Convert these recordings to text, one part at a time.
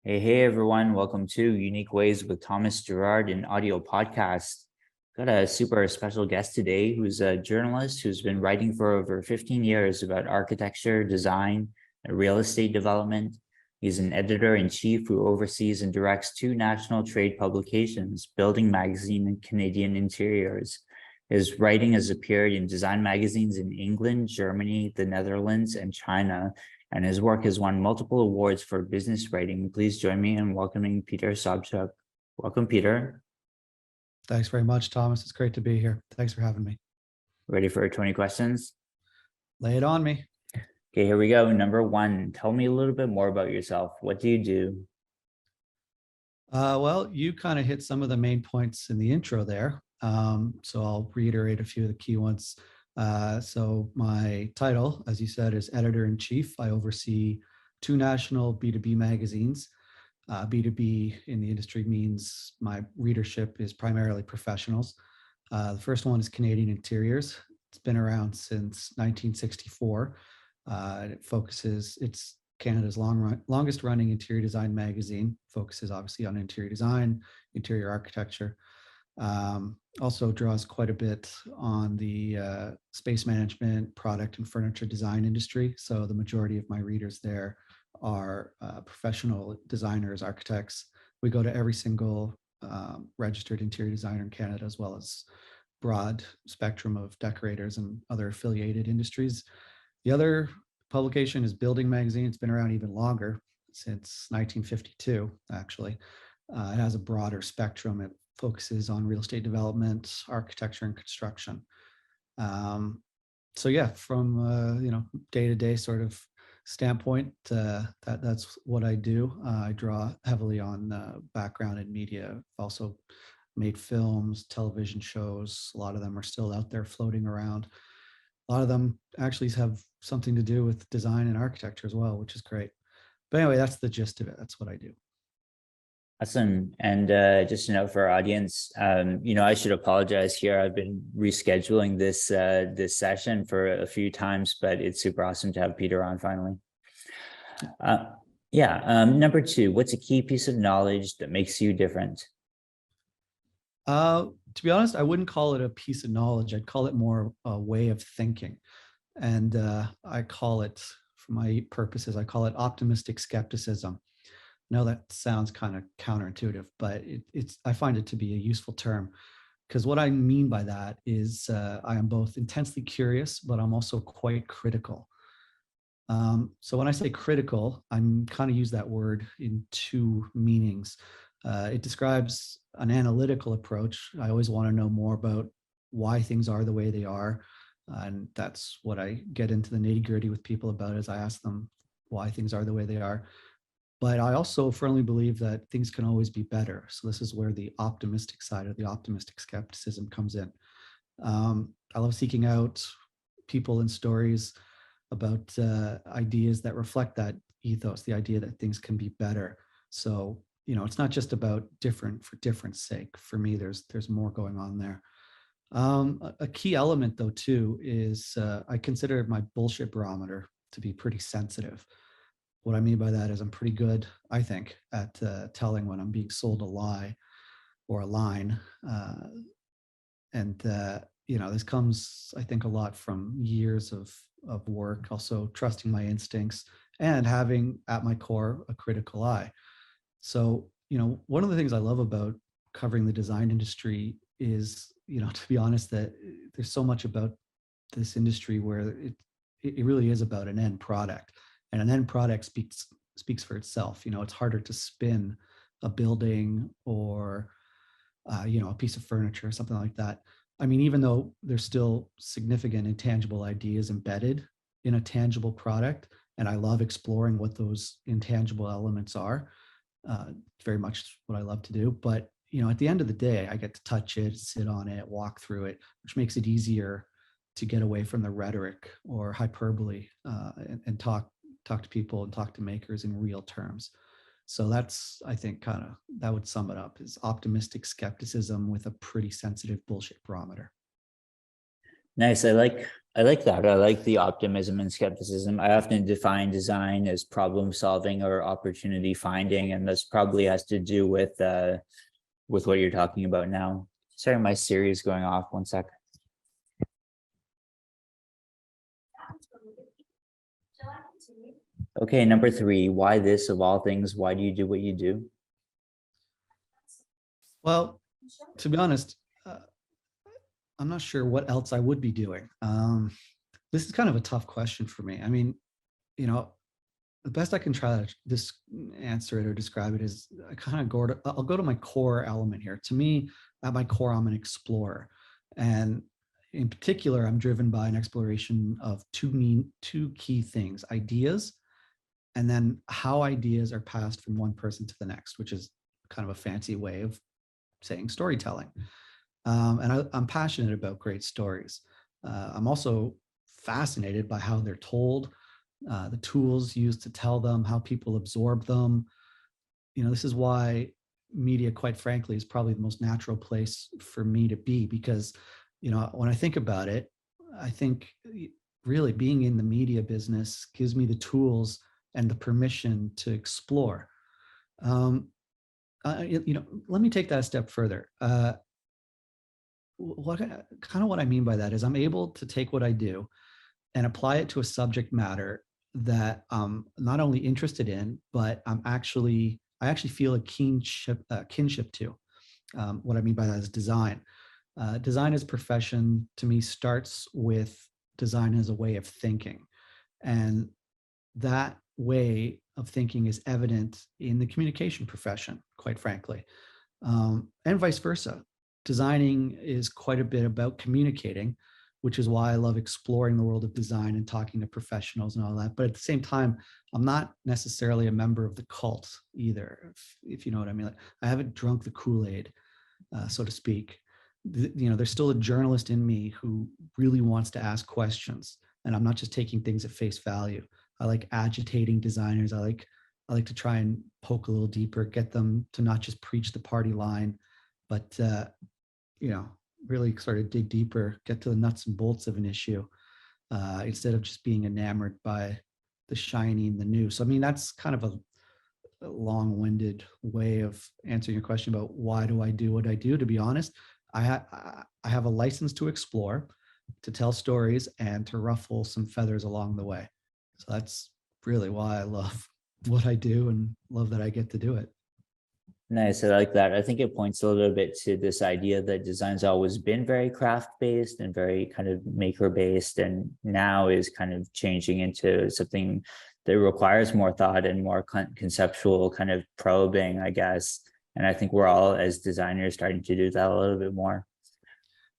Hey everyone. Welcome to Unique Ways with Thomas Gerard, an audio podcast. Got a super special guest today who's a journalist who's been writing for over 15 years about architecture, design, and real estate development. He's an editor-in-chief who oversees and directs two national trade publications, Building Magazine and Canadian Interiors. His writing has appeared in design magazines in England, Germany, the Netherlands, and China, and his work has won multiple awards for business writing. Please join me in welcoming Peter Sobchak. Welcome, Peter. Thanks very much, Thomas. It's great to be here. Thanks for having me. Ready for 20 questions? Lay it on me. Okay, here we go. Number one, tell me a little bit more about yourself. What do you do? Well, you kind of hit some of the main points in the intro there. So I'll reiterate a few of the key ones. So my title, as you said, is editor-in-chief. I oversee two national B2B magazines. B2B in the industry means my readership is primarily professionals. The first one is Canadian Interiors. It's been around since 1964. It's Canada's longest running interior design magazine, focuses obviously on interior design, interior architecture. Also draws quite a bit on the space management, product and furniture design industry. So the majority of my readers there are professional designers, architects. We go to every single registered interior designer in Canada, as well as broad spectrum of decorators and other affiliated industries. The other publication is Building Magazine. It's been around even longer, since 1952, actually. It has a broader spectrum. It focuses on real estate development, architecture, and construction. So yeah, from day-to-day sort of standpoint, that's what I do. I draw heavily on background in media. I've also made films, television shows. A lot of them are still out there floating around. A lot of them actually have something to do with design and architecture as well, which is great. But anyway, that's the gist of it. That's what I do. Awesome. And just for our audience, I should apologize here. I've been rescheduling this session for a few times, but it's super awesome to have Peter on finally. Number two, what's a key piece of knowledge that makes you different? To be honest, I wouldn't call it a piece of knowledge. I'd call it more a way of thinking. And I call it, for my purposes, I call it optimistic skepticism. I know that sounds kind of counterintuitive, but I find it to be a useful term, because what I mean by that is I am both intensely curious, but I'm also quite critical. So when I say critical, I'm kind of use that word in two meanings. It describes an analytical approach. I always want to know more about why things are the way they are. And that's what I get into the nitty gritty with people about, as I ask them why things are the way they are. But I also firmly believe that things can always be better. So this is where the optimistic side of the optimistic skepticism comes in. I love seeking out people and stories about ideas that reflect that ethos, the idea that things can be better. So, it's not just about different for difference sake. For me, there's more going on there. A key element, though, too, is I consider my bullshit barometer to be pretty sensitive. What I mean by that is I'm pretty good, I think, at telling when I'm being sold a lie or a line. This comes, I think, a lot from years of work, also trusting my instincts and having at my core a critical eye. So, one of the things I love about covering the design industry is, to be honest, that there's so much about this industry where it really is about an end product, and an end product speaks for itself. It's harder to spin a building or a piece of furniture or something like that. I mean, even though there's still significant intangible ideas embedded in a tangible product, and I love exploring what those intangible elements are. Very much what I love to do. But at the end of the day, I get to touch it, sit on it, walk through it, which makes it easier to get away from the rhetoric or hyperbole and talk to people and talk to makers in real terms. So that's, I think, that would sum it up, is optimistic skepticism with a pretty sensitive bullshit barometer. Nice. I like that. I like the optimism and skepticism. I often define design as problem solving or opportunity finding, and this probably has to do with what you're talking about now. Sorry, my Siri is going off. One sec. Okay, number three. Why this of all things? Why do you do what you do? Well, to be honest, I'm not sure what else I would be doing. This is kind of a tough question for me. I mean, you know, the best I can try to answer it or describe it is I kind of I'll go to my core element here. To me, at my core, I'm an explorer. And in particular, I'm driven by an exploration of two key things: ideas, and then how ideas are passed from one person to the next, which is kind of a fancy way of saying storytelling. I'm passionate about great stories. I'm also fascinated by how they're told, the tools used to tell them, how people absorb them. This is why media, quite frankly, is probably the most natural place for me to be, because, when I think about it, I think really being in the media business gives me the tools and the permission to explore. Let me take that a step further. What I mean by that is I'm able to take what I do and apply it to a subject matter that I'm not only interested in, but I actually feel a kinship to. What I mean by that is design. Design as a profession to me starts with design as a way of thinking, and that way of thinking is evident in the communication profession, quite frankly, and vice versa. Designing is quite a bit about communicating, which is why I love exploring the world of design and talking to professionals and all that. But at the same time, I'm not necessarily a member of the cult either, if you know what I mean. Like, I haven't drunk the Kool-Aid, so to speak. There's still a journalist in me who really wants to ask questions, and I'm not just taking things at face value. I like agitating designers. I like to try and poke a little deeper, get them to not just preach the party line, but really sort of dig deeper, get to the nuts and bolts of an issue, instead of just being enamored by the shiny and the new. So, I mean, that's kind of a long-winded way of answering your question about why do I do what I do. To be honest, I have a license to explore, to tell stories, and to ruffle some feathers along the way. So that's really why I love what I do and love that I get to do it. Nice. I like that. I think it points a little bit to this idea that design's always been very craft based and very kind of maker based, and now is kind of changing into something that requires more thought and more conceptual kind of probing, I guess. And I think we're all, as designers, starting to do that a little bit more.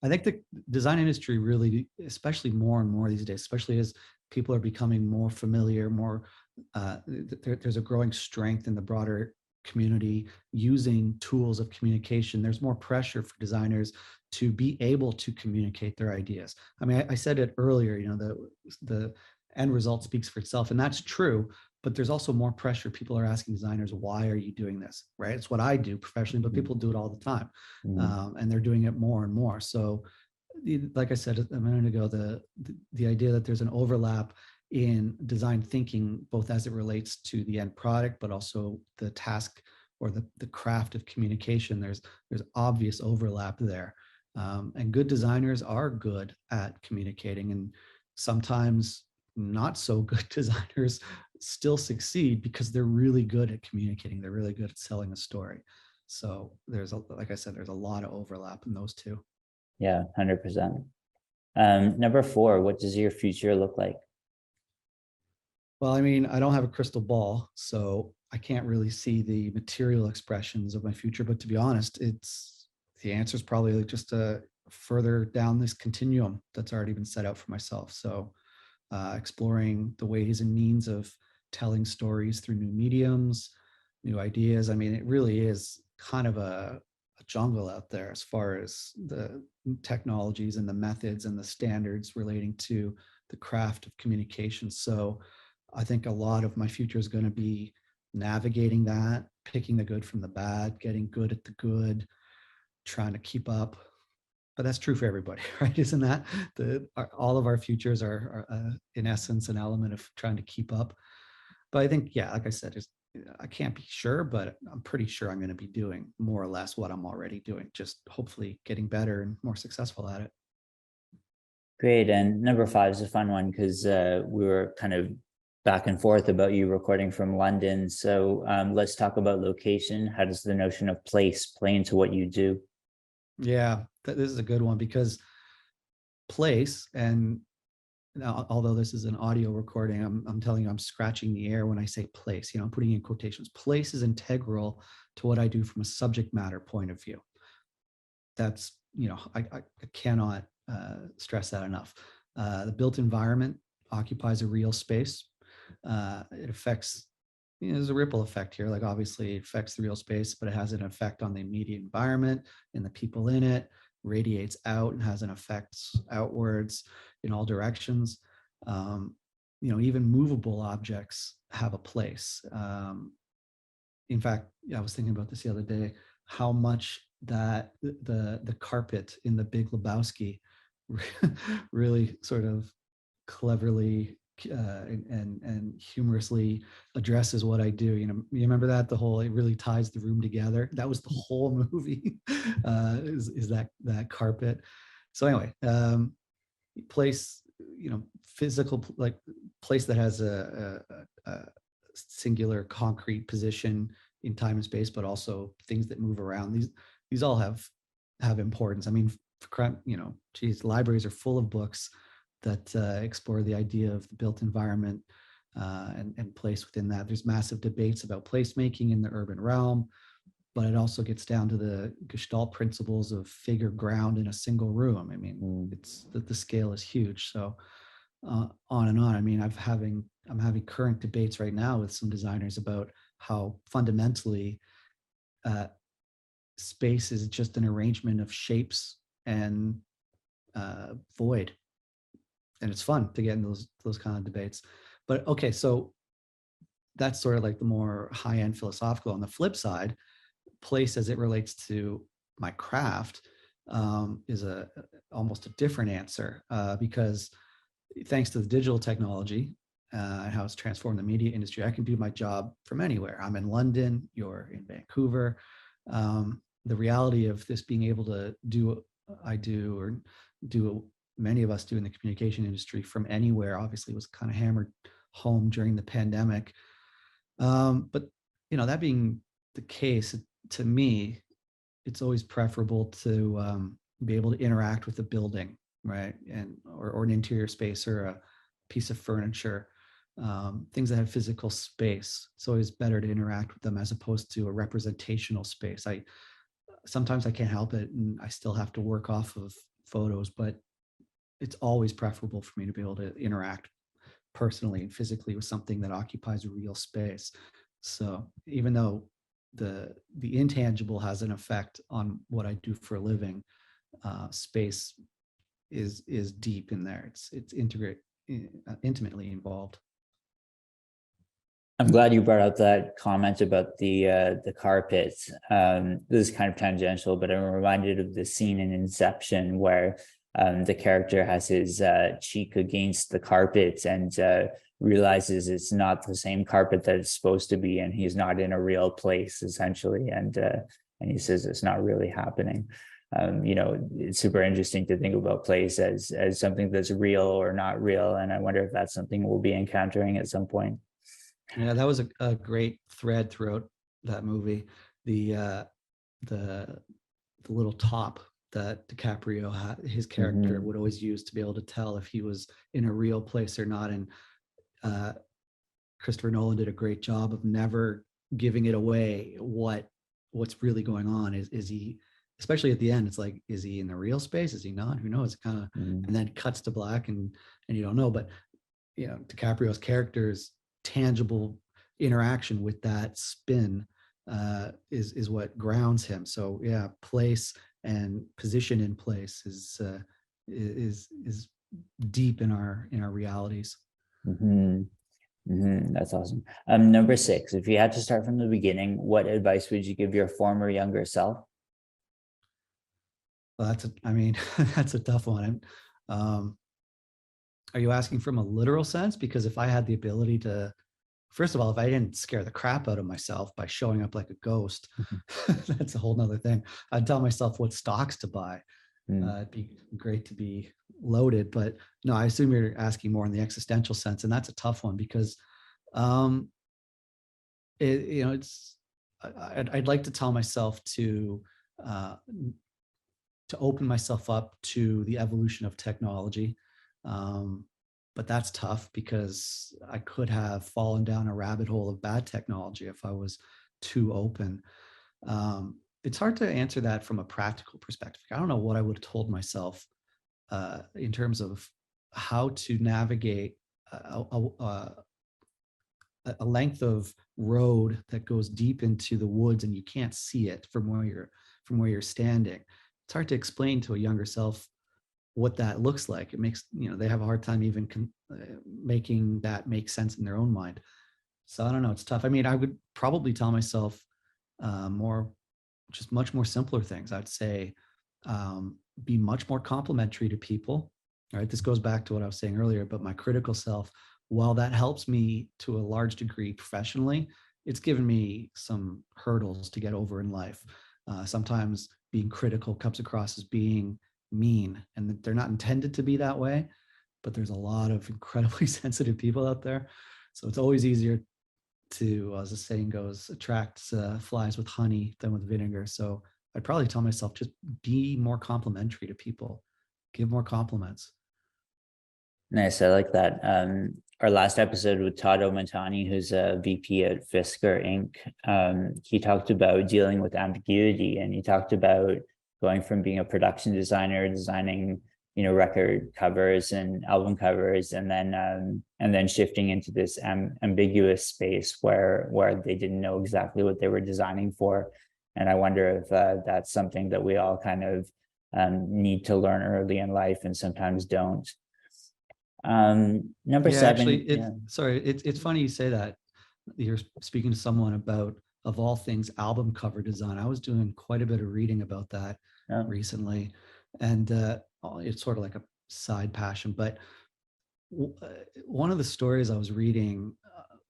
I think the design industry really, especially more and more these days, especially as people are becoming more familiar, there's a growing strength in the broader community using tools of communication. There's more pressure for designers to be able to communicate their ideas. I mean, I said it earlier, the end result speaks for itself, and that's true. But there's also more pressure. People are asking designers, why are you doing this? Right? It's what I do professionally, but people do it all the time. And they're doing it more and more. So, like I said a minute ago, the idea that there's an overlap in design thinking, both as it relates to the end product, but also the task or the craft of communication, there's obvious overlap there. And good designers are good at communicating, and sometimes not so good designers still succeed because they're really good at communicating. They're really good at selling a story. So like I said, there's a lot of overlap in those two. Yeah, 100%. Number four, what does your future look like? Well, I mean, I don't have a crystal ball, so I can't really see the material expressions of my future. But to be honest, the answer is probably just further down this continuum that's already been set out for myself. So, exploring the ways and means of telling stories through new mediums, new ideas. I mean, it really is kind of a jungle out there as far as the technologies and the methods and the standards relating to the craft of communication. So I think a lot of my future is going to be navigating that, picking the good from the bad, getting good at the good, trying to keep up, but that's true for everybody, right? Isn't that all of our futures are in essence an element of trying to keep up? But I think, yeah, like I said, I can't be sure, but I'm pretty sure I'm going to be doing more or less what I'm already doing, just hopefully getting better and more successful at it. Great. And number five is a fun one because we were kind of back and forth about you recording from London. So let's talk about location. How does the notion of place play into what you do? Yeah, this is a good one because place, and now, although this is an audio recording, I'm telling you, I'm scratching the air when I say place. I'm putting in quotations. Place is integral to what I do from a subject matter point of view. That's, I cannot stress that enough. The built environment occupies a real space. It affects, there's a ripple effect here. Like obviously it affects the real space, but it has an effect on the immediate environment and the people in it, radiates out and has an effect outwards in all directions. Even movable objects have a place. In fact, I was thinking about this the other day, how much that the carpet in The Big Lebowski really sort of cleverly and humorously addresses what I do. You remember that the whole, it really ties the room together. That was the whole movie. Is that carpet? So anyway, place, physical, like place that has a singular concrete position in time and space, but also things that move around. These all have importance. I mean, geez, libraries are full of books that explore the idea of the built environment and place within that. There's massive debates about placemaking in the urban realm, but it also gets down to the Gestalt principles of figure ground in a single room. I mean, it's that the scale is huge. So on and on. I mean, I'm having current debates right now with some designers about how fundamentally space is just an arrangement of shapes and void. And it's fun to get in those kind of debates. But okay, so that's sort of like the more high-end philosophical. On the flip side, place as it relates to my craft is almost a different answer because thanks to the digital technology and how it's transformed the media industry, I can do my job from anywhere. I'm in London, you're in Vancouver. The reality of this being able to do what I do, or do what many of us do in the communication industry from anywhere, obviously was kind of hammered home during the pandemic. But that being the case, to me, it's always preferable to be able to interact with the building, right? And or an interior space or a piece of furniture, things that have physical space. It's always better to interact with them as opposed to a representational space. Sometimes I can't help it and I still have to work off of photos, but it's always preferable for me to be able to interact personally and physically with something that occupies a real space. So even though the intangible has an effect on what I do for a living, space is deep in there. It's intimately involved. I'm glad you brought up that comment about the carpet. This is kind of tangential, but I'm reminded of the scene in Inception where the character has his cheek against the carpet and realizes it's not the same carpet that it's supposed to be, and he's not in a real place essentially, and he says it's not really happening. It's super interesting to think about place as something that's real or not real, and I wonder if that's something we'll be encountering at some point. Yeah, that was a great thread throughout that movie. The the little top that DiCaprio had, his character would always use to be able to tell if he was in a real place or not. And Christopher Nolan did a great job of never giving it away what's really going on. Is he, especially at the end, it's like, is he in the real space? Is he not? Who knows? It kind of and then it cuts to black and you don't know. But DiCaprio's character's tangible interaction with that spin is what grounds him. So yeah, place and position in place is deep in our realities. That's awesome. Number 6, if you had to start from the beginning, what advice would you give your former younger self? Well, I mean, that's a tough one. Um, are you asking from a literal sense? Because if I had the ability to, first of all, if I didn't scare the crap out of myself by showing up like a ghost, Mhm. that's a whole nother thing. I'd tell myself what stocks to buy. Mm. It'd be great to be loaded, but no, I assume you're asking more in the existential sense, and that's a tough one because, um, it's I'd like to tell myself uh, to open myself up to the evolution of technology. Um, but that's tough because I could have fallen down a rabbit hole of bad technology if I was too open. It's hard to answer that from a practical perspective. I don't know what I would have told myself in terms of how to navigate a length of road that goes deep into the woods and you can't see it from where you're standing. It's hard to explain to a younger self what that looks like. It makes, they have a hard time even making that make sense in their own mind. So I don't know, it's tough. I mean, I would probably tell myself more, just much more simpler things. I'd say be much more complimentary to people. All right, this goes back to what I was saying earlier, but my critical self, while that helps me to a large degree professionally, it's given me some hurdles to get over in life. Sometimes being critical comes across as being mean, and they're not intended to be that way, but there's a lot of incredibly sensitive people out there. So it's always easier to, as the saying goes, attract flies with honey than with vinegar. So I'd probably tell myself just be more complimentary to people, give more compliments. Nice. I like that. Our last episode with Todd Omatani, who's a VP at Fisker Inc., he talked about dealing with ambiguity, and he talked about going from being a production designer, designing, record covers and album covers, and then shifting into this ambiguous space where they didn't know exactly what they were designing for. And I wonder if that's something that we all kind of need to learn early in life and sometimes don't. Number Yeah, actually, seven. Yeah. it's funny you say that. You're speaking to someone about, of all things, album cover design. I was doing quite a bit of reading about that Oh, recently, and it's sort of like a side passion. But one of the stories I was reading,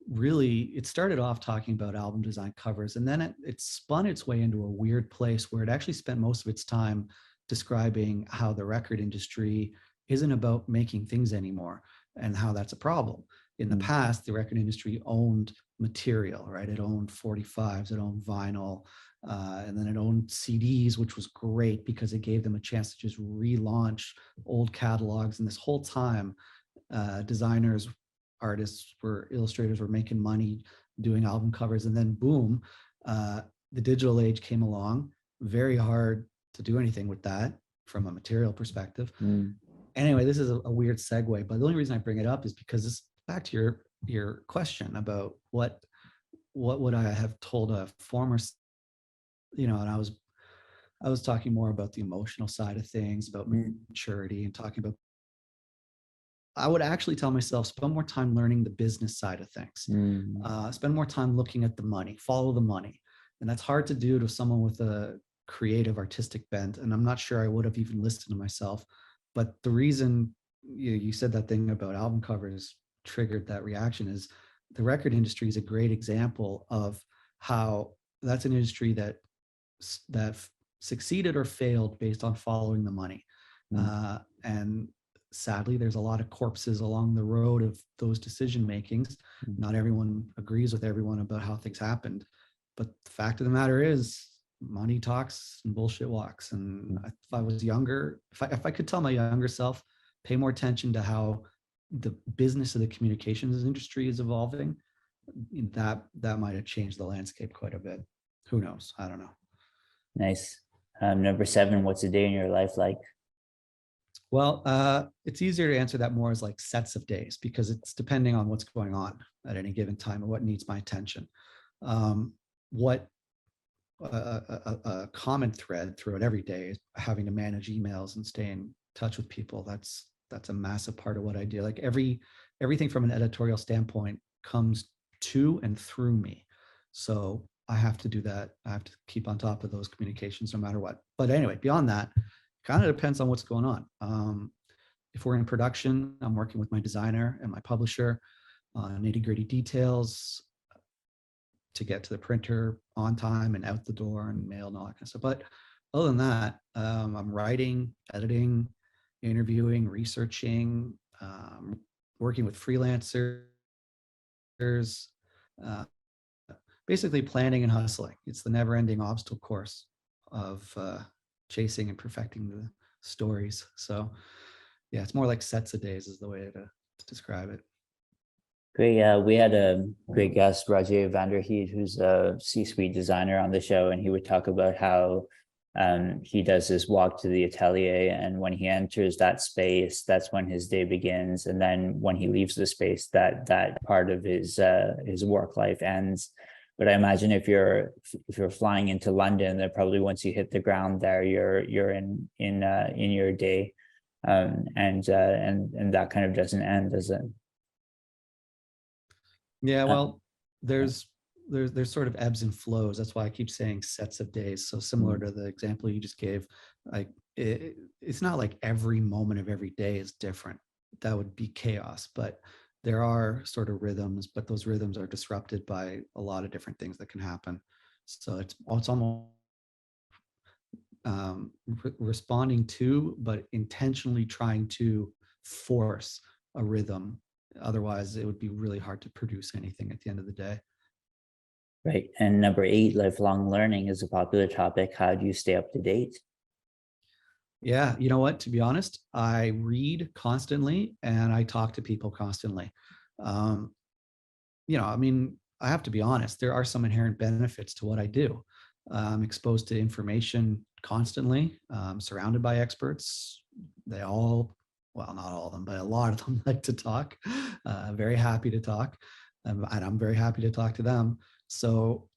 really, it started off talking about album design covers, and then it spun its way into a weird place where it actually spent most of its time describing how the record industry isn't about making things anymore and how that's a problem. In the mm, past, the record industry owned material, right? It owned 45s, it owned vinyl, and then it owned CDs, which was great because it gave them a chance to just relaunch old catalogs. And this whole time, designers, artists, illustrators were making money doing album covers, and then boom, the digital age came along. Very hard to do anything with that from a material perspective. mm, Anyway, this is a weird segue, but the only reason I bring it up is because it's back to your question about what would I have told a former, and I was talking more about the emotional side of things, about mm, maturity, and talking about, I would actually tell myself, spend more time learning the business side of things. mm, Spend more time looking at the money, follow the money. And that's hard to do to someone with a creative artistic bent. And I'm not sure I would have even listened to myself. But the reason you said that thing about album covers triggered that reaction is the record industry is a great example of how that's an industry that succeeded or failed based on following the money. mm, And sadly, there's a lot of corpses along the road of those decision makings. mm, Not everyone agrees with everyone about how things happened, but the fact of the matter is, money talks and bullshit walks. And mm. if I was younger, if I could tell my younger self, pay more attention to how the business of the communications industry is evolving, that might have changed the landscape quite a bit. Who knows? I don't know. Nice. Number seven. What's a day in your life like? Well, it's easier to answer that more as like sets of days because it's depending on what's going on at any given time and what needs my attention. What a common thread throughout every day is having to manage emails and stay in touch with people. That's a massive part of what I do. Like everything from an editorial standpoint comes to and through me. So I have to do that. I have to keep on top of those communications no matter what. But anyway, beyond that, kind of depends on what's going on. If we're in production, I'm working with my designer and my publisher on nitty gritty details to get to the printer on time and out the door and mail and all that kind of stuff. But other than that, I'm writing, editing, interviewing, researching, working with freelancers, uh, basically planning and hustling. It's the never ending obstacle course of chasing and perfecting the stories. So, yeah, it's more like sets of days, is the way to describe it. Great. Yeah, we had a great guest, Rajay Vanderheed, who's a C-suite designer on the show, and he would talk about how he does his walk to the atelier, and when he enters that space, that's when his day begins, and then when he leaves the space, that part of his work life ends. But I imagine if you're flying into London, then probably once you hit the ground there, you're in your day, and that kind of doesn't end, does it? Yeah, Uh, well, there's sort of ebbs and flows. That's why I keep saying sets of days. So similar mm, to the example you just gave, like it's not like every moment of every day is different. That would be chaos. But there are sort of rhythms, but those rhythms are disrupted by a lot of different things that can happen. So it's almost responding to, but intentionally trying to force a rhythm. Otherwise, it would be really hard to produce anything at the end of the day. right. And number eight, lifelong learning is a popular topic. How do you stay up to date? Yeah, you know what? To be honest, I read constantly and I talk to people constantly. Um, I mean, I have to be honest, there are some inherent benefits to what I do. I'm exposed to information constantly, surrounded by experts. They all, well, not all of them, but a lot of them like to talk. Very happy to talk. And I'm very happy to talk to them. So,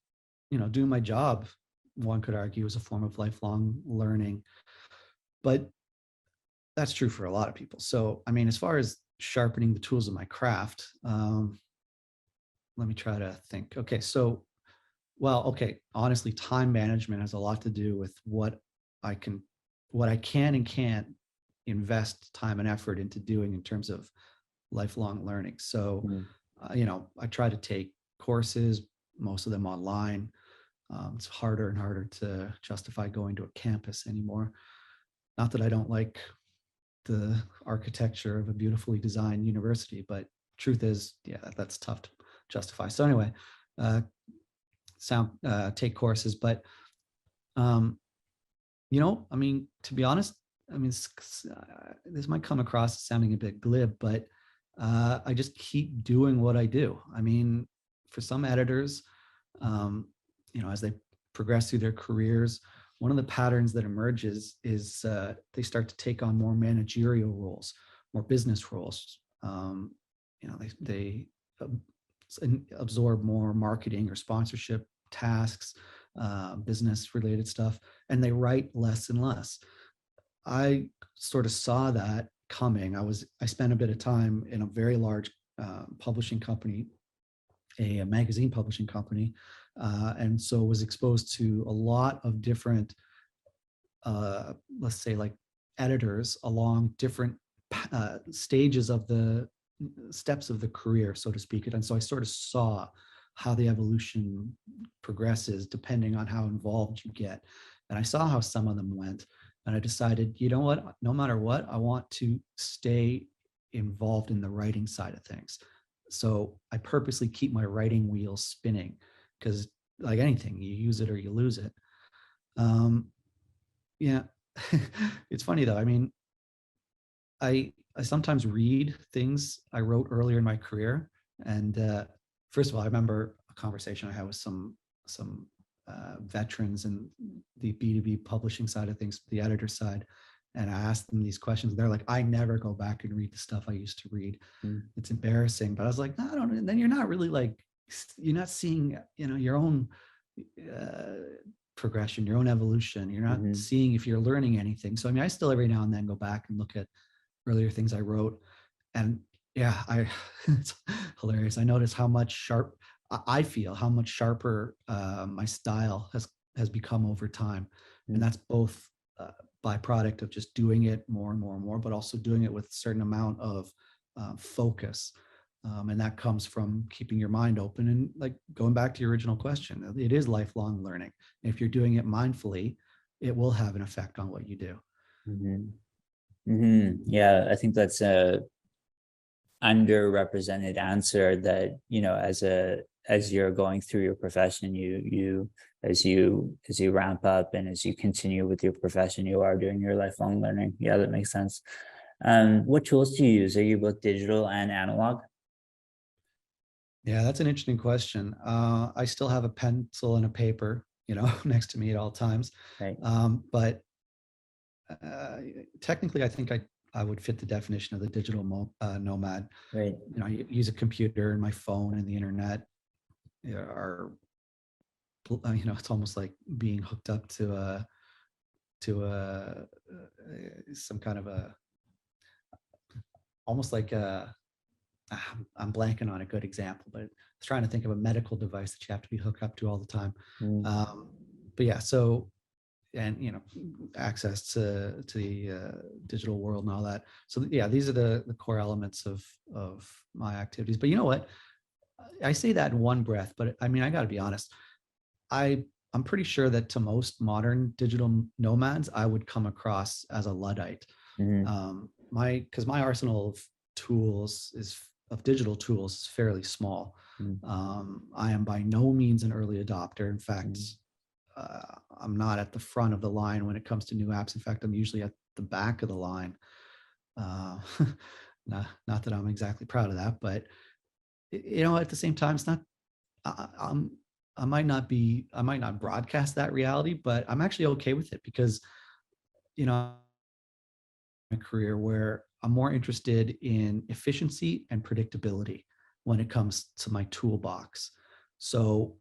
doing my job, one could argue, is a form of lifelong learning. But that's true for a lot of people. So, I mean, as far as sharpening the tools of my craft, let me try to think. Okay, so, well, okay, honestly, time management has a lot to do with I can, what I can and can't invest time and effort into doing in terms of lifelong learning. So, Mm, I try to take courses, most of them online. It's harder and harder to justify going to a campus anymore. Not that I don't like the architecture of a beautifully designed university, but truth is, yeah, that's tough to justify. So anyway, uh, take courses, but um, I mean, to be honest, I mean, this might come across as sounding a bit glib, but I just keep doing what I do. I mean, for some editors, um, as they progress through their careers, one of the patterns that emerges is they start to take on more managerial roles, more business roles. They absorb more marketing or sponsorship tasks, business related stuff, and they write less and less. I sort of saw that coming. I spent a bit of time in a very large publishing company, a magazine publishing company, and so was exposed to a lot of different, let's say, like editors along different stages of the steps of the career, so to speak. And so I sort of saw how the evolution progresses depending on how involved you get. And I saw how some of them went. And I decided, you know what, no matter what, I want to stay involved in the writing side of things. So I purposely keep my writing wheel spinning because, like anything, you use it or you lose it. Um, yeah, it's funny though. I mean, I sometimes read things I wrote earlier in my career, and first of all, I remember a conversation I had with some veterans in the B2B publishing side of things, the editor side, and I asked them these questions. They're like, "I never go back and read the stuff I used to read. mm, It's embarrassing." But I was like, "No, I don't." And then you're not really like you're not seeing your own uh, progression, your own evolution. You're not mhm. seeing if you're learning anything. So I mean, I still every now and then go back and look at earlier things I wrote. And yeah, it's hilarious. I notice how much I feel how much sharper my style has become over time, and Mm. that's both byproduct of just doing it more and more and more, but also doing it with a certain amount of focus. And that comes from keeping your mind open and like going back to your original question. It is lifelong learning. If you're doing it mindfully, it will have an effect on what you do. Yeah, I think that's a underrepresented answer that, as you're going through your profession, as you ramp up and as you continue with your profession, you are doing your lifelong learning. Yeah, that makes sense. What tools do you use? Are you both digital and analog? Yeah, that's an interesting question. I still have a pencil and a paper, next to me at all times. Right, But technically, I think I would fit the definition of the digital nomad. right. I use a computer and my phone and the internet are, it's almost like being hooked up to some kind of almost like I'm blanking on a good example, but I was trying to think of a medical device that you have to be hooked up to all the time. Mm, But yeah, so, and access to the digital world and all that. So yeah, these are the core elements of my activities. But you know what? I say that in one breath, but I mean, I got to be honest. I'm pretty sure that to most modern digital nomads, I would come across as a Luddite. mhm, Because my arsenal of tools of digital tools is fairly small. mm, I am by no means an early adopter. In fact, mm. I'm not at the front of the line when it comes to new apps. In fact, I'm usually at the back of the line. Uh, not that I'm exactly proud of that, but at the same time, it's not. I'm I might not broadcast that reality, but I'm actually okay with it because a career where I'm more interested in efficiency and predictability when it comes to my toolbox. So,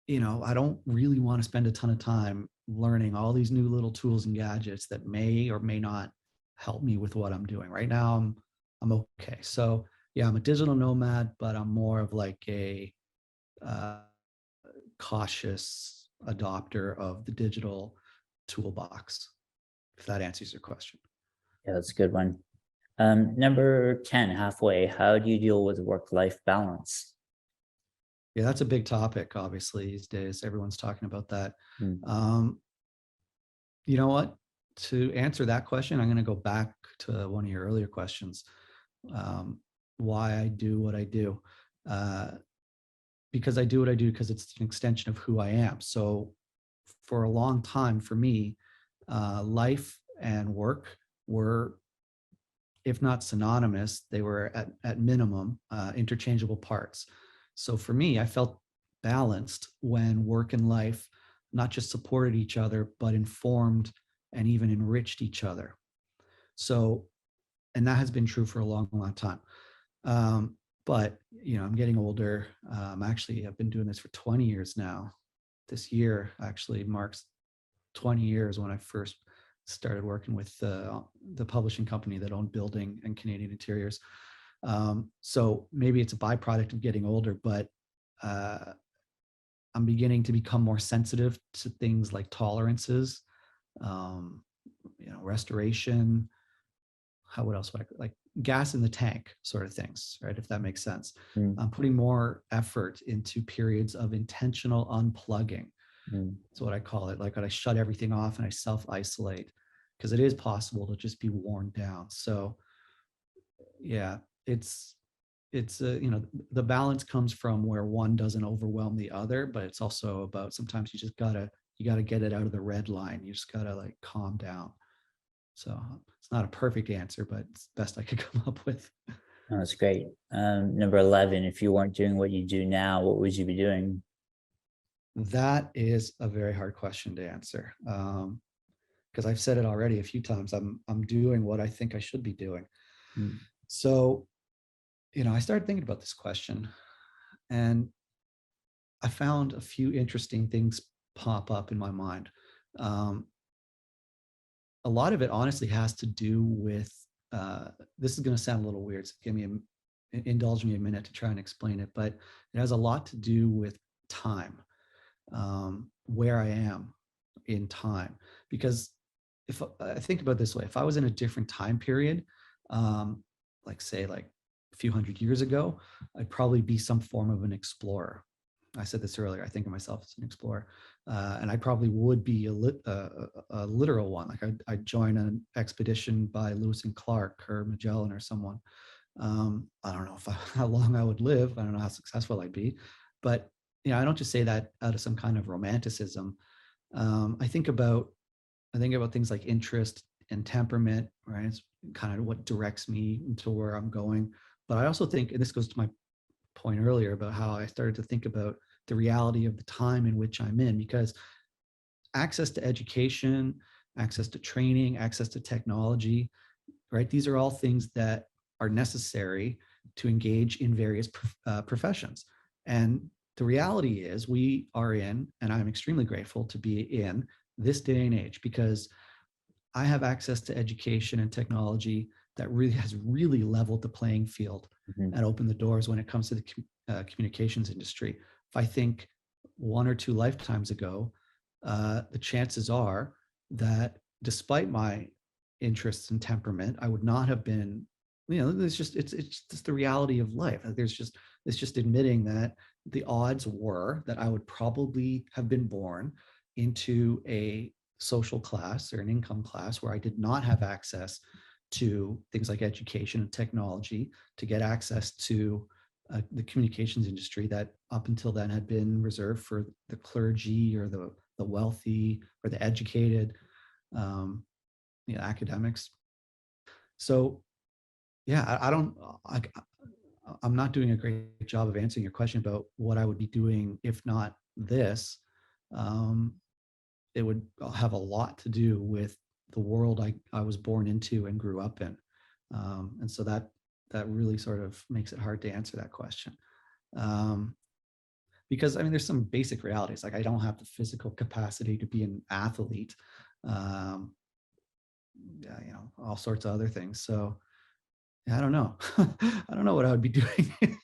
I don't really want to spend a ton of time learning all these new little tools and gadgets that may or may not help me with what I'm doing. Right now, I'm okay. So, yeah, I'm a digital nomad, but I'm more of like a uh, cautious adopter of the digital toolbox, if that answers your question. Yeah, that's a good one. Number 10, halfway. How do you deal with work-life balance? Yeah, that's a big topic, obviously, these days. Everyone's talking about that. Mm, Um, you know what? To answer that question, I'm going to go back to one of your earlier questions. Um, why I do what I do. Uh, because I do what I do because it's an extension of who I am. So for a long time, for me, life and work were, if not synonymous, they were at minimum interchangeable parts. So for me, I felt balanced when work and life not just supported each other, but informed and even enriched each other. So, and that has been true for a long, long time. But I'm getting older. I've been doing this for 20 years now. This year actually marks 20 years when I first started working with the publishing company that owned Building and Canadian Interiors. So maybe it's a byproduct of getting older, but I'm beginning to become more sensitive to things like tolerances, um, restoration. What else would I like? Gas in the tank sort of things, right? If that makes sense. mm, I'm putting more effort into periods of intentional unplugging. mm. That's what I call it. Like when I shut everything off and I self-isolate, because it is possible to just be worn down. So yeah, it's the balance comes from where one doesn't overwhelm the other, but it's also about sometimes you gotta get it out of the red line. You just gotta like calm down. So it's not a perfect answer, but it's the best I could come up with. Oh, that's great. Number 11, if you weren't doing what you do now, what would you be doing? That is a very hard question to answer. Because I've said it already a few times. I'm doing what I think I should be doing. Mm, So, I started thinking about this question and I found a few interesting things pop up in my mind. Um, a lot of it honestly has to do with this is going to sound a little weird. So indulge me a minute to try and explain it, but it has a lot to do with time, where I am in time, because if I think about it this way, if I was in a different time period, um, like say like a few hundred years ago, I'd probably be some form of an explorer. I said this earlier. I think of myself as an explorer, and I probably would be a literal one. Like I'd join an expedition by Lewis and Clark or Magellan or someone. I don't know how long I would live. I don't know how successful I'd be, but I don't just say that out of some kind of romanticism. Um, I think about I think about things like interest and temperament, right? It's kind of what directs me into where I'm going. But I also think, and this goes to my point earlier about how I started to think about the reality of the time in which I'm in, because access to education, access to training, access to technology, right? These are all things that are necessary to engage in various professions. And the reality is, we are in, and I'm extremely grateful to be in this day and age, because I have access to education and technology that really has really leveled the playing field Mhm. and opened the doors when it comes to the communications industry. If I think one or two lifetimes ago, the chances are that despite my interests and temperament, I would not have been. It's just the reality of life. It's just admitting that the odds were that I would probably have been born into a social class or an income class where I did not have access to things like education and technology, to get access to the communications industry that up until then had been reserved for the clergy or the wealthy or the educated, um, academics. So yeah, I don't, I, I'm not doing a great job of answering your question about what I would be doing if not this. Um, it would have a lot to do with the world I was born into and grew up in. And so that really sort of makes it hard to answer that question. Um, because I mean, there's some basic realities. Like I don't have the physical capacity to be an athlete, um, yeah, all sorts of other things. So yeah, I don't know. I don't know what I would be doing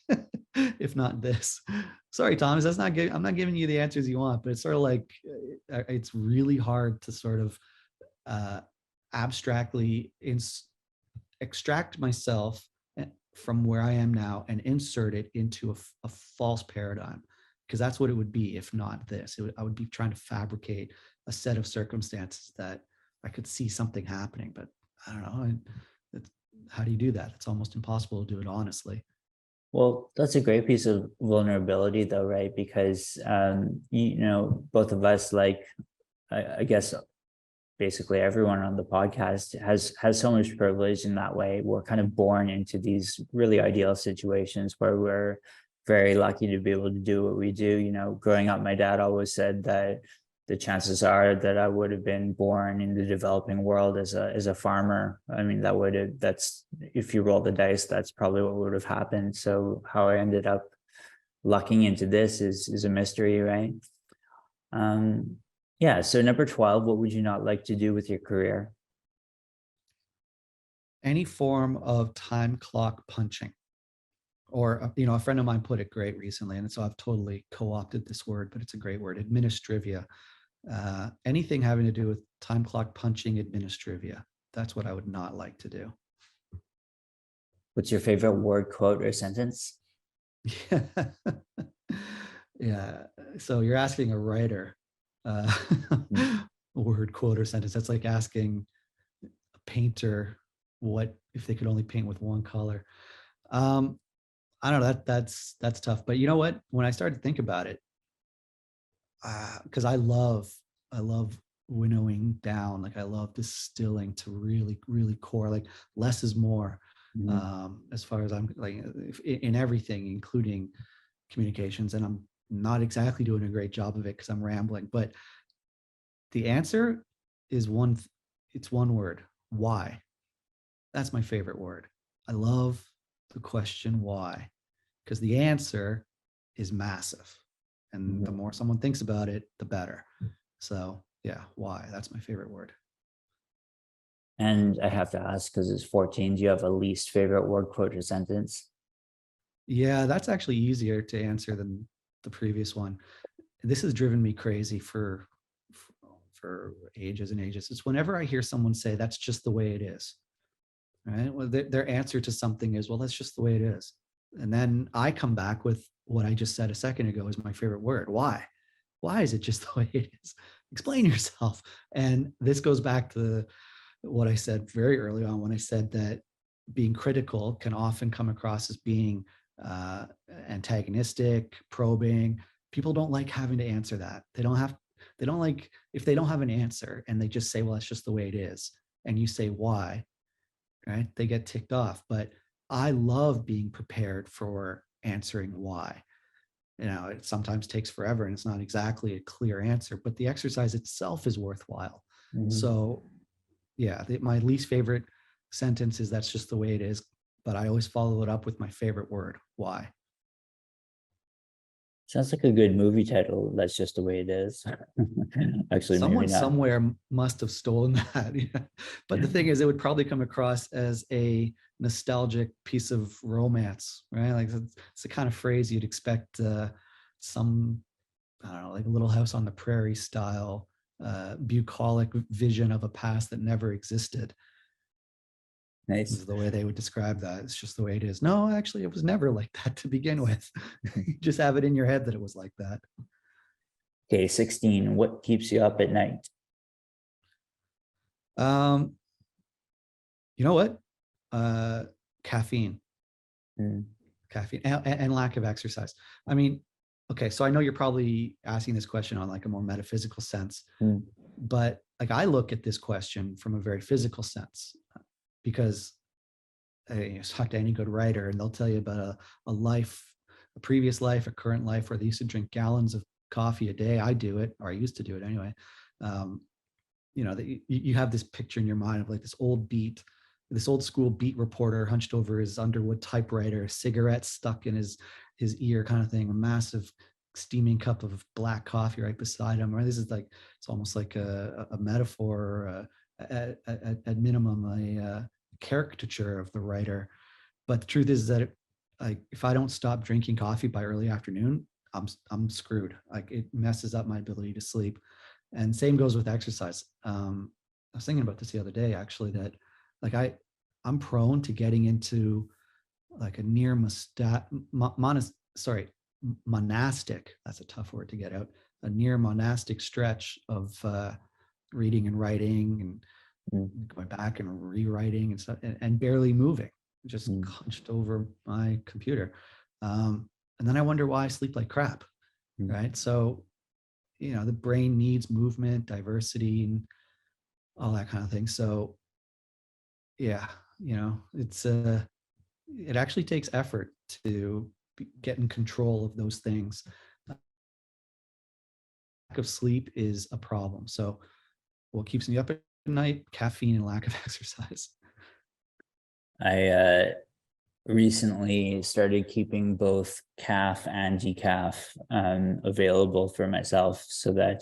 if not this. Sorry, Thomas. That's not. I'm not giving you the answers you want, but it's sort of like it's really hard to sort of uh, abstractly extract myself from where I am now and insert it into a false paradigm, because that's what it would be if not this. I would be trying to fabricate a set of circumstances that I could see something happening, but I don't know. How do you do that? It's almost impossible to do it honestly. Well, that's a great piece of vulnerability, though, right? Because both of us, like I guess basically everyone on the podcast has so much privilege in that way. We're kind of born into these really ideal situations where we're very lucky to be able to do what we do. Growing up, my dad always said that the chances are that I would have been born in the developing world as a farmer. I mean, that's if you roll the dice, that's probably what would have happened. So how I ended up lucking into this is a mystery, right? Um, yeah. So number 12, what would you not like to do with your career? Any form of time clock punching, or a friend of mine put it great recently, and so I've totally co-opted this word, but it's a great word: administrivia. Anything having to do with time clock punching, administrivia. That's what I would not like to do. What's your favorite word, quote, or sentence? Yeah. Yeah. So you're asking a writer Mm. word, quote, or sentence. That's like asking a painter what if they could only paint with one color. Um, I don't know. That's tough. But you know what? When I started to think about it, because I love winnowing down. Like I love distilling to really, really core. Like less is more. Mhm. As far as I'm like in everything, including communications, and I'm not exactly doing a great job of it because I'm rambling. But the answer is it's one word: why. That's my favorite word. I love the question why, because the answer is massive. And the Mhm. more someone thinks about it, the better. So, yeah, why? That's my favorite word. And I have to ask because it's 14. Do you have a least favorite word, quote, or sentence? Yeah, that's actually easier to answer than the previous one. This has driven me crazy for for ages and ages. It's whenever I hear someone say, that's just the way it is, right? Well, their answer to something is, well, that's just the way it is. And then I come back with what I just said a second ago is my favorite word. Why? Why is it just the way it is? Explain yourself. And this goes back to what I said very early on when I said that being critical can often come across as being antagonistic, probing. People don't like having to answer that. They don't like, if they don't have an answer and they just say, well, that's just the way it is. And you say, why? Right? They get ticked off. But I love being prepared for answering why. It sometimes takes forever and it's not exactly a clear answer, but the exercise itself is worthwhile. So yeah, my least favorite sentence is that's just the way it is, but I always follow it up with my favorite word, why. Sounds like a good movie title. That's just the way it is. Actually, maybe Someone not. somewhere must have stolen that. Yeah. But the thing is, it would probably come across as a nostalgic piece of romance, right? Like it's the kind of phrase you'd expect some, I don't know, like Little House on the Prairie style, bucolic vision of a past that never existed. This Nice. is the way they would describe that. It's just the way it is. No, actually, it was never like that to begin with. You just have it in your head that it was like that. Okay, 16. What keeps you up at night? Um, you know what? Caffeine, Mm, caffeine, and lack of exercise. I mean, okay, so I know you're probably asking this question on like a more metaphysical sense, mm, but like I look at this question from a very physical sense because I talk to any good writer and they'll tell you about a life, a previous life, a current life where they used to drink gallons of coffee a day. I do it, or I used to do it anyway. Um, you have this picture in your mind of like this old school beat reporter hunched over his Underwood typewriter, cigarette stuck in his ear, kind of thing, a massive steaming cup of black coffee right beside him. Or this is like, it's almost like a metaphor, at minimum a caricature of the writer. But the truth is that if I don't stop drinking coffee by early afternoon, I'm screwed. Like it messes up my ability to sleep. And same goes with exercise. I was thinking about this the other day, actually, that like I'm prone to getting into like a monastic. That's a tough word to get out. A near monastic stretch of reading and writing and mm, going back and rewriting and stuff, and barely moving, just mm, hunched over my computer. And then I wonder why I sleep like crap, mm. right? So, the brain needs movement, diversity, and all that kind of thing. So, yeah, it actually takes effort to get in control of those things. Lack of sleep is a problem. So, what keeps me up at night? Caffeine and lack of exercise. I recently started keeping both calf and decaf available for myself so that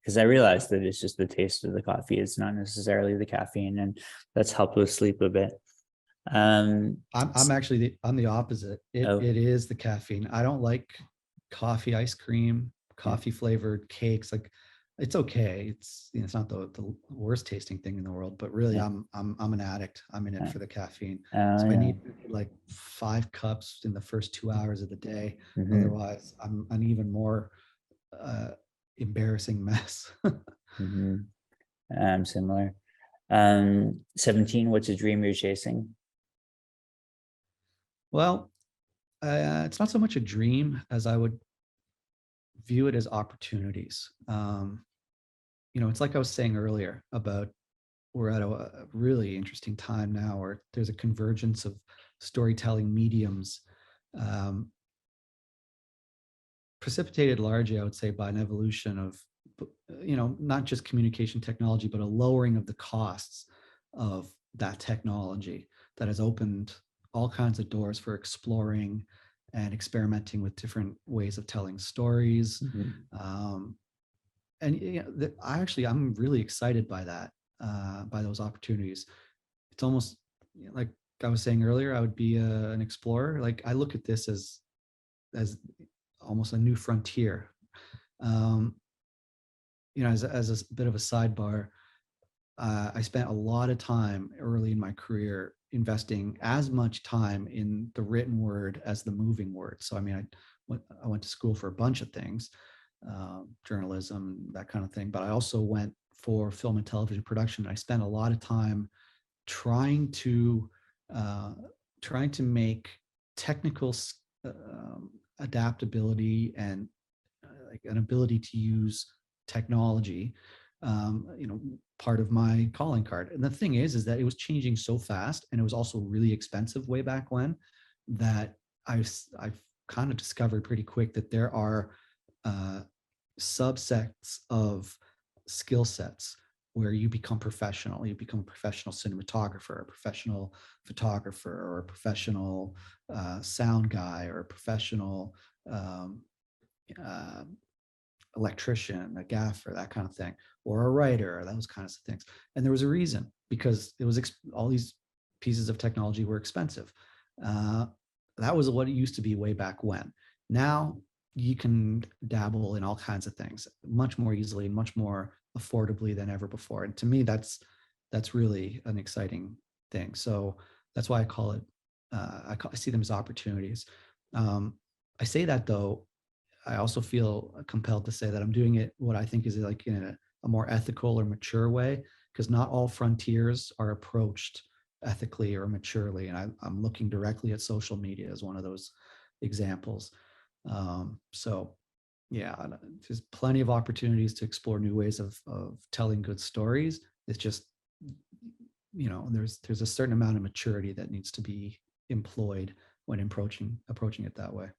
because I realized that it's just the taste of the coffee, it's not necessarily the caffeine, and that's helped with sleep a bit. I'm actually I'm the opposite. Oh, It is the caffeine. I don't like coffee ice cream, yeah, coffee flavored cakes. Like it's okay. It's not the worst tasting thing in the world, but really yeah, I'm an addict. I'm in it yeah. for the caffeine. Oh, So I yeah. need like 5 cups in the first 2 hours of the day. Mm-hmm, Otherwise, I'm an even more uh, embarrassing mess. mm-hmm. Similar. 17, what's a dream you're chasing? Well, it's not so much a dream as I would view it as opportunities. It's like I was saying earlier about we're at a really interesting time now where there's a convergence of storytelling mediums, um, precipitated largely, I would say, by an evolution of, not just communication technology, but a lowering of the costs of that technology that has opened all kinds of doors for exploring and experimenting with different ways of telling stories. Mhm. Um, and I'm really excited by that, by those opportunities. It's almost like I was saying earlier, I would be an explorer. Like I look at this as almost a new frontier. Um, as a bit of a sidebar, I spent a lot of time early in my career investing as much time in the written word as the moving word. So, I mean, I went to school for a bunch of things, journalism, that kind of thing, but I also went for film and television production. I spent a lot of time trying to uh, trying to make technical adaptability and like an ability to use technology, part of my calling card. And the thing is that it was changing so fast, and it was also really expensive way back when, that I've kind of discovered pretty quick that there are uh, subsets of skill sets where you become professional. You become a professional cinematographer, a professional photographer, or a professional sound guy, or a professional um, uh, electrician, a gaffer, that kind of thing, or a writer, those kinds of things. And there was a reason, because it was all these pieces of technology were expensive. Uh, that was what it used to be way back when. Now you can dabble in all kinds of things much more easily and much more affordably than ever before. And to me, that's really an exciting thing. So that's why I call it. I see them as opportunities. I say that though, I also feel compelled to say that I'm doing it what I think is like in a more ethical or mature way, because not all frontiers are approached ethically or maturely. And I'm looking directly at social media as one of those examples. So yeah, there's plenty of opportunities to explore new ways of telling good stories. It's just, there's a certain amount of maturity that needs to be employed when approaching it that way.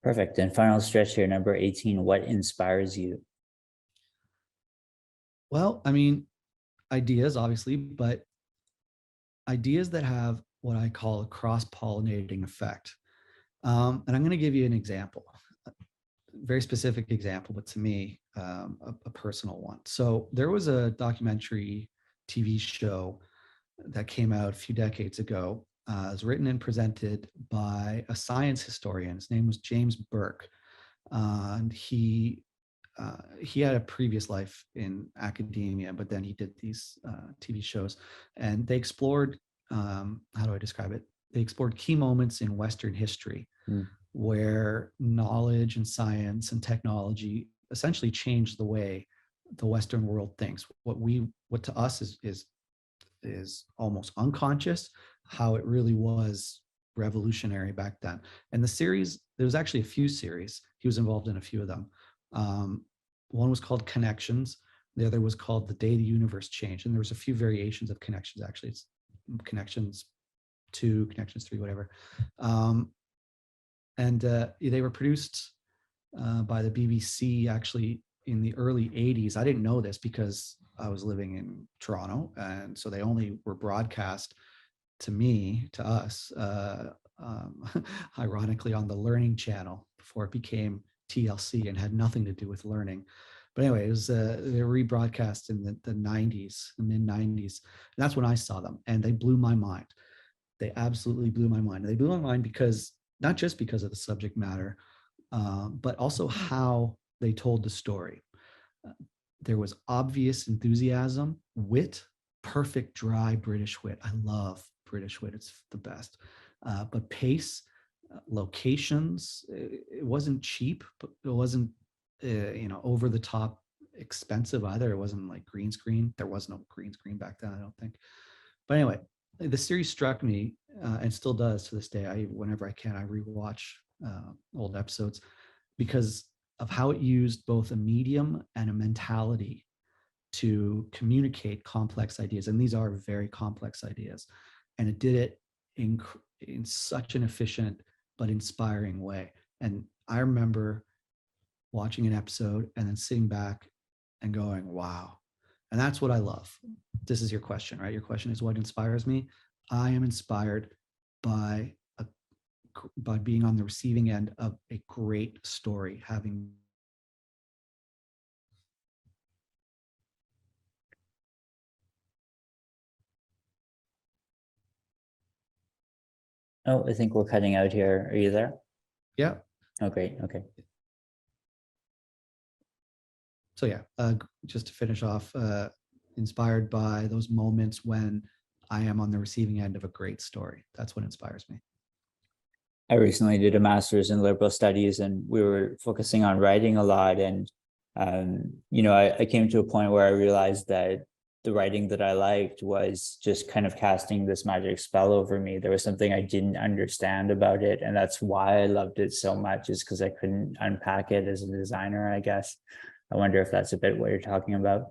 Perfect. And final stretch here, number 18. What inspires you? Well, I mean, ideas, obviously, but ideas that have what I call a cross-pollinating effect. And I'm going to give you an example, a very specific example, but to me, a personal one. So there was a documentary TV show that came out a few decades ago. It was written and presented by a science historian. His name was James Burke. And he had a previous life in academia, but then he did these TV shows, and they explored, how do I describe it? They explored key moments in Western history where knowledge and science and technology essentially changed the way the Western world thinks. What to us is almost unconscious, how it really was revolutionary back then. And the series, there was actually a few series. He was involved in a few of them. Um, One was called Connections. The other was called The Day the Universe Changed. And there was a few variations of Connections, actually. It's Connections 2, Connections 3, whatever. And they were produced by the BBC actually in the early 80s. I didn't know this because I was living in Toronto. And so they only were broadcast to us, ironically, on the Learning Channel before it became TLC and had nothing to do with learning. But anyway, it was they were rebroadcast in the 90s, the mid 90s. And that's when I saw them, and they blew my mind. They absolutely blew my mind. They blew my mind because not just because of the subject matter, but also how they told the story. Uh, there was obvious enthusiasm, wit, perfect dry British wit. I love British wit; it's the best. But pace, locations. It wasn't cheap, but it wasn't over the top expensive either. It wasn't like green screen. There was no green screen back then, I don't think. But anyway, the series struck me and still does to this day. Whenever I can, I rewatch old episodes because of how it used both a medium and a mentality to communicate complex ideas. And these are very complex ideas. And it did it in such an efficient but inspiring way. And I remember watching an episode and then sitting back and going, wow. And that's what I love. This is your question, right? Your question is what inspires me? I am inspired by by being on the receiving end of a great story, having. Oh, I think we're cutting out here. Are you there? Yeah. Oh, great. Okay. So yeah, just to finish off, inspired by those moments when I am on the receiving end of a great story. That's what inspires me. I recently did a master's in liberal studies, and we were focusing on writing a lot. And I came to a point where I realized that the writing that I liked was just kind of casting this magic spell over me. There was something I didn't understand about it, and that's why I loved it so much, is because I couldn't unpack it as a designer, I guess. I wonder if that's a bit what you're talking about.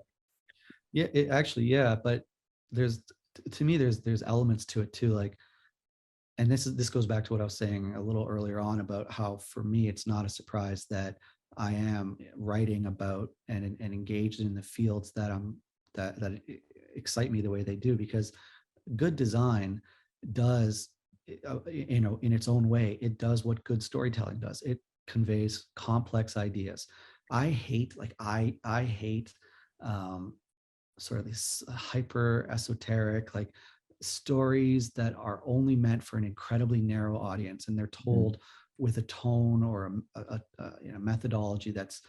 Yeah, actually, yeah, but there's to me there's elements to it too, like, and this goes back to what I was saying a little earlier on about how for me it's not a surprise that I am writing about and engaged in the fields that that excite me the way they do, because good design does, in its own way, it does what good storytelling does. It conveys complex ideas. I hate um, sort of these hyper esoteric, like, stories that are only meant for an incredibly narrow audience, and they're told with a tone or a methodology that's,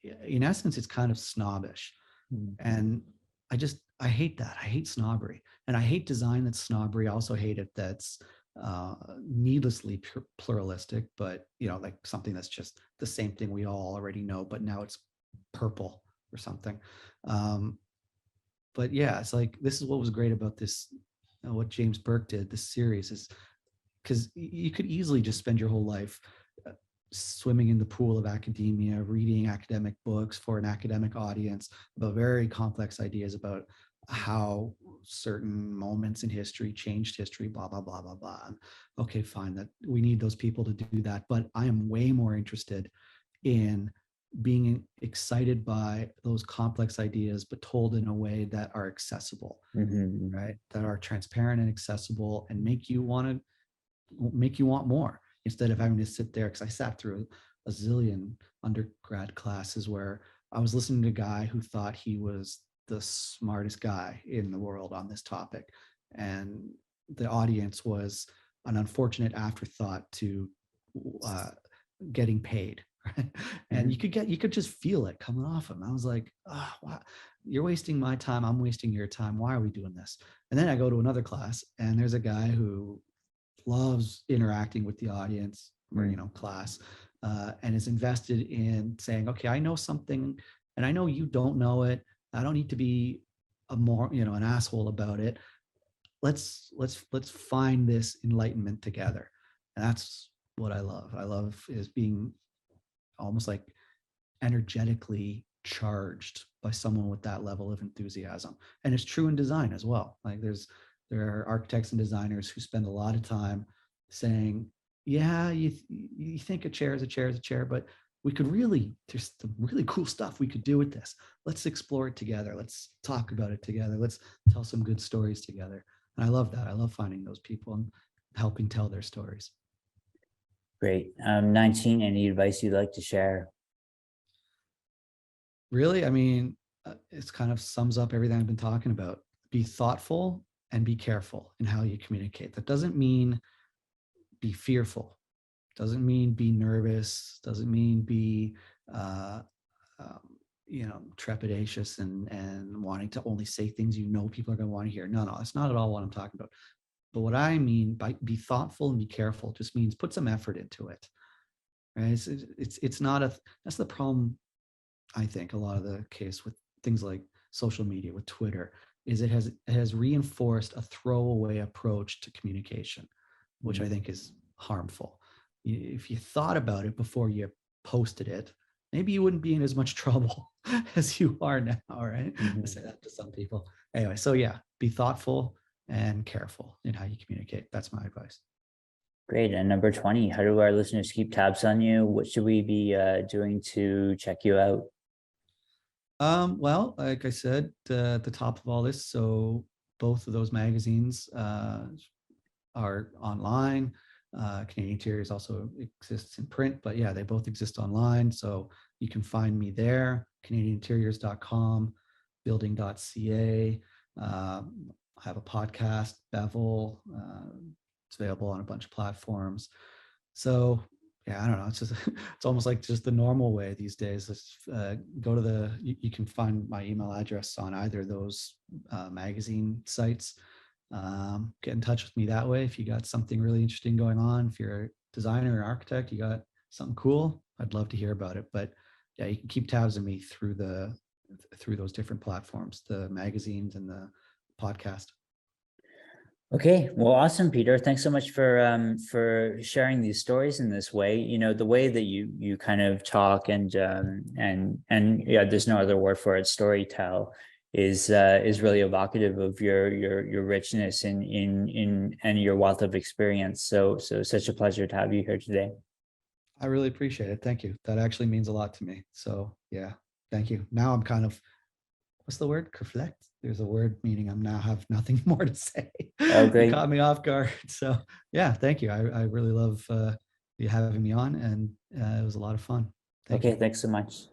in essence, it's kind of snobbish. Mhm. And I hate that. I hate snobbery, and I hate design that's snobbery. I also hate it that's needlessly pluralistic, but like something that's just the same thing we all already know, but now it's purple or something. um, but yeah, it's like, this is what was great about this, what James Burke did, this series, is because you could easily just spend your whole life swimming in the pool of academia, reading academic books for an academic audience about very complex ideas about how certain moments in history changed history, blah, blah, blah, blah, blah. And okay, fine, that we need those people to do that. But I am way more interested in being excited by those complex ideas, but told in a way that are accessible, Mhm. right? That are transparent and accessible and make you want more, instead of having to sit there. Because I sat through a zillion undergrad classes where I was listening to a guy who thought he was the smartest guy in the world on this topic, and the audience was an unfortunate afterthought to uh, getting paid. Right? And Mhm. you could just feel it coming off him. I was like, oh, wow, you're wasting my time, I'm wasting your time, why are we doing this? And then I go to another class, and there's a guy who loves interacting with the audience, or class, and is invested in saying, okay, I know something, and I know you don't know it. I don't need to be an asshole about it. Let's find this enlightenment together. And that's what I love. I love is being almost like energetically charged by someone with that level of enthusiasm. And it's true in design as well. Like, there are architects and designers who spend a lot of time saying, yeah, you think a chair is a chair is a chair, but there's some really cool stuff we could do with this. Let's explore it together. Let's talk about it together. Let's tell some good stories together. And I love that. I love finding those people and helping tell their stories. Great. 19, any advice you'd like to share? Really, I mean, it's kind of sums up everything I've been talking about. Be thoughtful and be careful in how you communicate. That doesn't mean be fearful, doesn't mean be nervous, doesn't mean be uh, um, trepidatious and wanting to only say things people are going to want to hear. No, that's not at all what I'm talking about. But what I mean by be thoughtful and be careful just means put some effort into it. Right? It's not a That's the problem. I think a lot of the case with things like social media, with Twitter, is it has reinforced a throwaway approach to communication, which I Mhm. think is harmful. If you thought about it before you posted it, maybe you wouldn't be in as much trouble as you are now, right? I Mhm. say that to some people. Anyway, so yeah, be thoughtful and careful in how you communicate. That's my advice. Great. And number 20, how do our listeners keep tabs on you? What should we be doing to check you out? Well, like I said at the top of all this, so both of those magazines are online. Canadian Interiors also exists in print, but yeah, they both exist online. So you can find me there, canadianinteriors.com, building.ca. I have a podcast, Bevel. It's available on a bunch of platforms. So yeah, I don't know. It's just it's almost like just the normal way these days. Let's go to you can find my email address on either of those magazine sites. Get in touch with me that way if you got something really interesting going on. If you're a designer or architect, you got something cool, I'd love to hear about it. But yeah, you can keep tabs on me through those different platforms, the magazines and the podcast. Okay, well, awesome, Peter. Thanks so much for sharing these stories in this way. You know, the way that you kind of talk and yeah, there's no other word for it, story tell is really evocative of your richness in and your wealth of experience. So such a pleasure to have you here today. I really appreciate it. Thank you. That actually means a lot to me. So yeah, thank you. Now I'm kind of, what's the word? Reflect. There's a word meaning I'm now have nothing more to say. Oh, You great. caught me off guard. So yeah, thank you. I really love you having me on, and it was a lot of fun. Thank Okay, you. thanks so much.